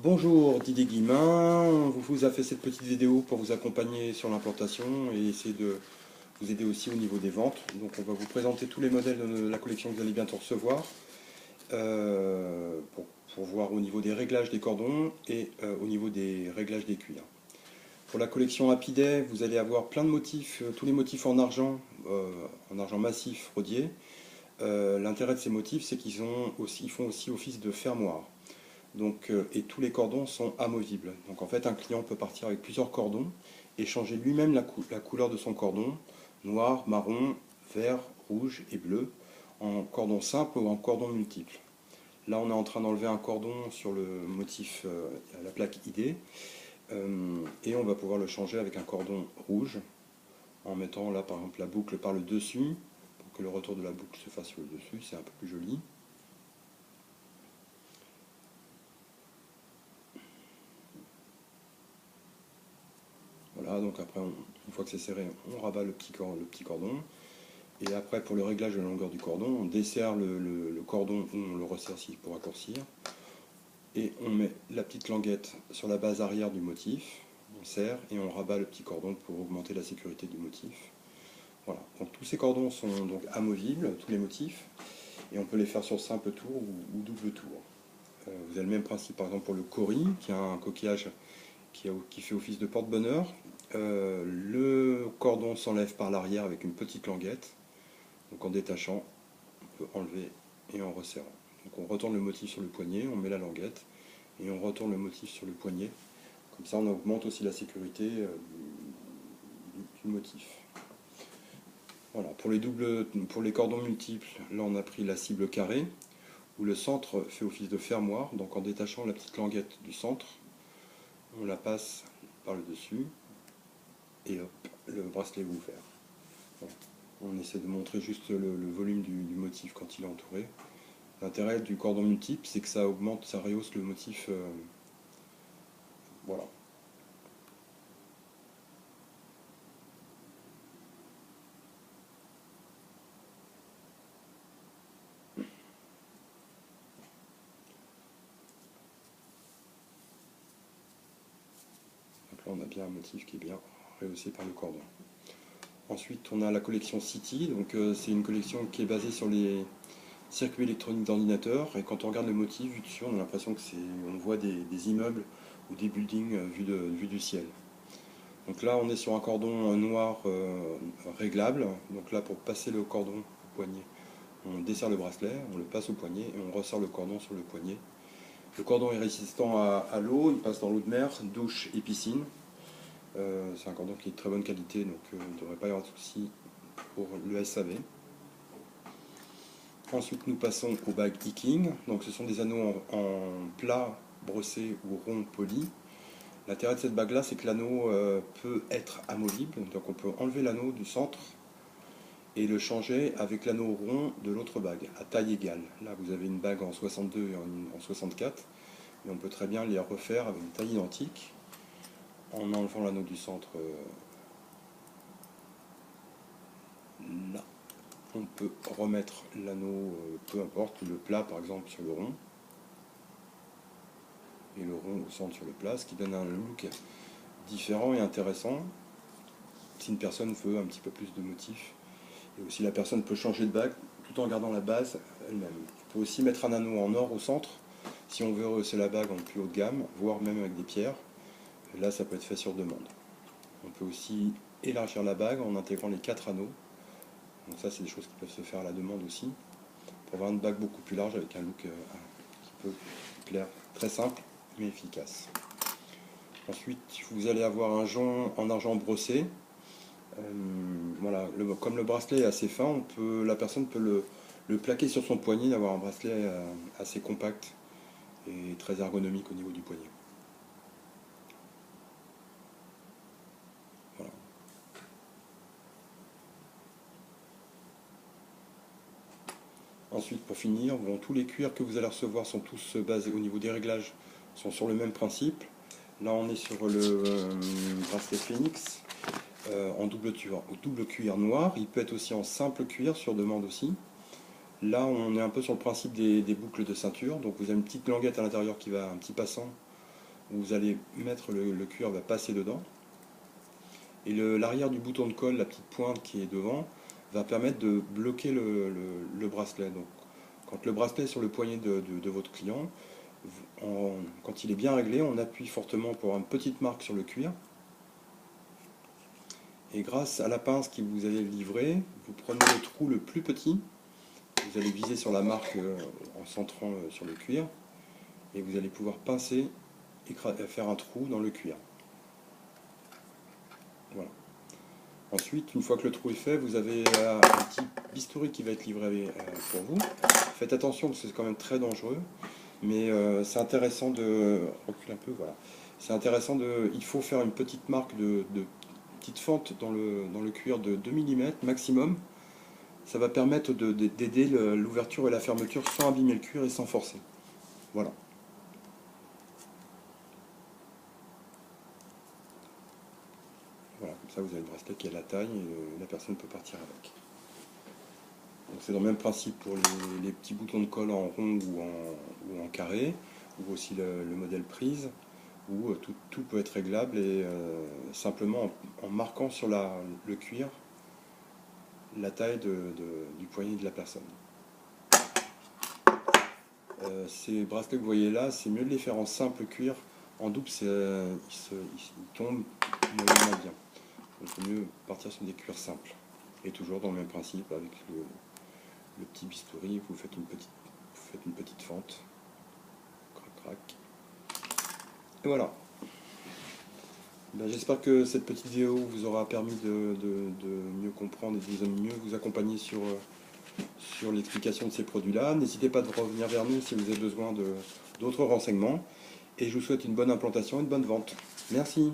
Bonjour Didier Guillemin, vous a fait cette petite vidéo pour vous accompagner sur l'implantation et essayer de vous aider aussi au niveau des ventes. Donc on va vous présenter tous les modèles de la collection que vous allez bientôt recevoir pour voir au niveau des réglages des cordons et au niveau des réglages des cuirs. Pour la collection Happyday, vous allez avoir plein de motifs, tous les motifs en argent massif rodier. L'intérêt de ces motifs, c'est qu'ils font aussi office de fermoir. Donc, et tous les cordons sont amovibles. Donc en fait, un client peut partir avec plusieurs cordons et changer lui-même la couleur de son cordon, noir, marron, vert, rouge et bleu, en cordon simple ou en cordon multiple. Là, on est en train d'enlever un cordon sur le motif, la plaque ID, et on va pouvoir le changer avec un cordon rouge, en mettant là par exemple la boucle par le dessus, pour que le retour de la boucle se fasse sur le dessus, c'est un peu plus joli. Voilà, donc après, une fois que c'est serré, on rabat le petit cordon. Et après, pour le réglage de la longueur du cordon, on desserre le cordon ou on le resserre pour raccourcir. Et on met la petite languette sur la base arrière du motif, on serre et on rabat le petit cordon pour augmenter la sécurité du motif. Voilà, donc tous ces cordons sont donc amovibles, tous les motifs, et on peut les faire sur simple tour ou double tour. Vous avez le même principe par exemple pour le cori, qui a un coquillage qui fait office de porte-bonheur. Le cordon s'enlève par l'arrière avec une petite languette. Donc en détachant, on peut enlever et en resserrant. Donc on retourne le motif sur le poignet, on met la languette et on retourne le motif sur le poignet. Comme ça on augmente aussi la sécurité du motif. Voilà, pour les cordons multiples, là on a pris la cible carrée, où le centre fait office de fermoir. Donc en détachant la petite languette du centre, on la passe par le dessus et hop, le bracelet est ouvert. Voilà. On essaie de montrer juste le volume du motif quand il est entouré. L'intérêt du cordon multiple, c'est que ça augmente, ça rehausse le motif. Voilà. Donc là, on a bien un motif qui est bien rehaussé par le cordon. Ensuite, on a la collection City. Donc, c'est une collection qui est basée sur les circuits électroniques d'ordinateur. Et quand on regarde le motif vu dessus, on a l'impression on voit des immeubles ou des buildings vus du ciel. Donc là, on est sur un cordon noir réglable. Donc là, pour passer le cordon au poignet, on desserre le bracelet, on le passe au poignet et on ressort le cordon sur le poignet. Le cordon est résistant à l'eau, il passe dans l'eau de mer, douche et piscine. C'est un cordon qui est de très bonne qualité, donc il ne devrait pas y avoir de souci pour le SAV. Ensuite, nous passons au bag King. Donc, ce sont des anneaux en plat, brossé ou rond poli. L'intérêt de cette bague-là, c'est que l'anneau peut être amovible. Donc, on peut enlever l'anneau du centre et le changer avec l'anneau rond de l'autre bague, à taille égale. Là, vous avez une bague en 62 et en 64, mais on peut très bien les refaire avec une taille identique, en enlevant l'anneau du centre là. On peut remettre l'anneau, peu importe, le plat par exemple sur le rond, et le rond au centre sur le plat, ce qui donne un look différent et intéressant, si une personne veut un petit peu plus de motifs. Et aussi la personne peut changer de bague tout en gardant la base elle-même. On peut aussi mettre un anneau en or au centre, si on veut rehausser la bague en plus haut de gamme, voire même avec des pierres. Là, ça peut être fait sur demande. On peut aussi élargir la bague en intégrant les 4 anneaux. Donc ça, c'est des choses qui peuvent se faire à la demande aussi, pour avoir une bague beaucoup plus large avec un look qui peut plaire, très simple mais efficace. Ensuite, vous allez avoir un jonc en argent brossé. Voilà, comme le bracelet est assez fin, la personne peut le plaquer sur son poignet, d'avoir un bracelet assez compact et très ergonomique au niveau du poignet. Voilà. Ensuite, pour finir, tous les cuirs que vous allez recevoir sont tous basés au niveau des réglages, sont sur le même principe. Là, on est sur le bracelet Phoenix en double cuir noir. Il peut être aussi en simple cuir sur demande aussi. Là, on est un peu sur le principe des boucles de ceinture. Donc, vous avez une petite languette à l'intérieur qui va un petit passant où vous allez mettre le cuir va passer dedans. Et l'arrière du bouton de colle, la petite pointe qui est devant, va permettre de bloquer le bracelet. Donc, quand le bracelet est sur le poignet de votre client, quand il est bien réglé, on appuie fortement pour avoir une petite marque sur le cuir. Et grâce à la pince qui vous allez livrer, vous prenez le trou le plus petit, vous allez viser sur la marque en centrant sur le cuir, et vous allez pouvoir pincer et faire un trou dans le cuir. Voilà. Ensuite, une fois que le trou est fait, vous avez un petit bistouri qui va être livré pour vous. Faites attention parce que c'est quand même très dangereux, mais c'est intéressant de... Recule un peu, voilà. C'est intéressant il faut faire une petite marque de petite fente dans le cuir de 2 mm maximum. Ça va permettre d'aider l'ouverture et la fermeture sans abîmer le cuir et sans forcer. Voilà. Voilà, comme ça vous avez le bracelet qui a la taille et la personne peut partir avec. C'est dans le même principe pour les petits boutons de colle en rond ou en carré, ou aussi le modèle prise, où tout peut être réglable et simplement en marquant sur le cuir la taille du poignet de la personne. Ces bracelets que vous voyez là, c'est mieux de les faire en simple cuir. En double, ils tombent moyennement bien. Donc il vaut mieux partir sur des cuirs simples. Et toujours dans le même principe, avec le petit bistouri, vous faites une petite fente. Crac, crac. Et voilà. Ben, j'espère que cette petite vidéo vous aura permis de mieux comprendre et de mieux vous accompagner sur l'explication de ces produits-là. N'hésitez pas de revenir vers nous si vous avez besoin d'autres renseignements. Et je vous souhaite une bonne implantation et une bonne vente. Merci.